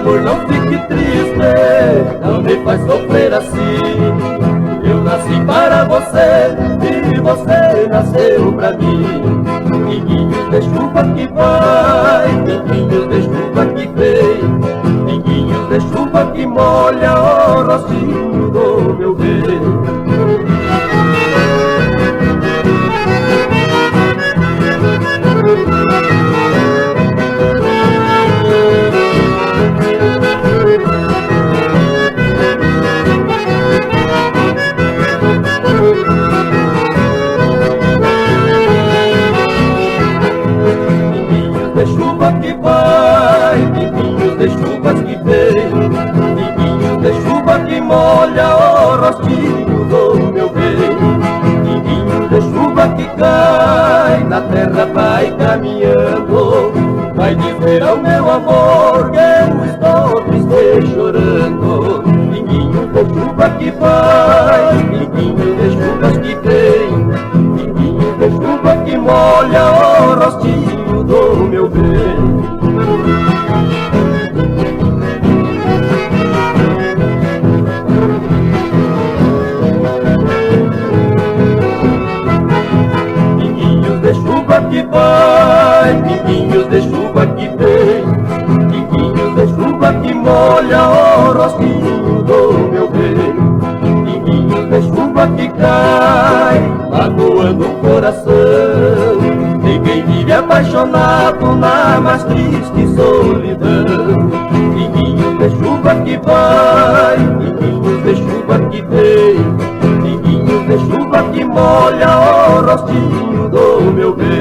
amor, não fique triste, não me faz sofrer assim. Eu nasci para você e você nasceu pra mim. Pinguinhos de chuva que vai, pinguinhos de chuva que vem, pinguinhos de chuva que molha o rostinho do meu bem. De chuva que vai, pinguinhos de chuvas que vem, pinguinhos de chuva que molha o rostinho do meu bem. Pinguinhos de chuva que cai, na terra vai caminhando, vai dizer ao meu amor que eu estou triste chorando. Pinguinhos de chuva que vai, pinguinhos de chuvas que vem, pinguinhos de chuva que molha o rostinho do meu bem. Pinguinhos de chuva que vai, pinguinhos de chuva que vem, pinguinhos de chuva que molha o rostinho do meu bem. Pinguinhos de chuva que cai, magoando o coração de quem vive apaixonado na mais triste solidão. Pinguinhos de chuva que vai, pinguinhos de chuva que vem, pinguinhos de chuva que molha o rostinho do meu bem.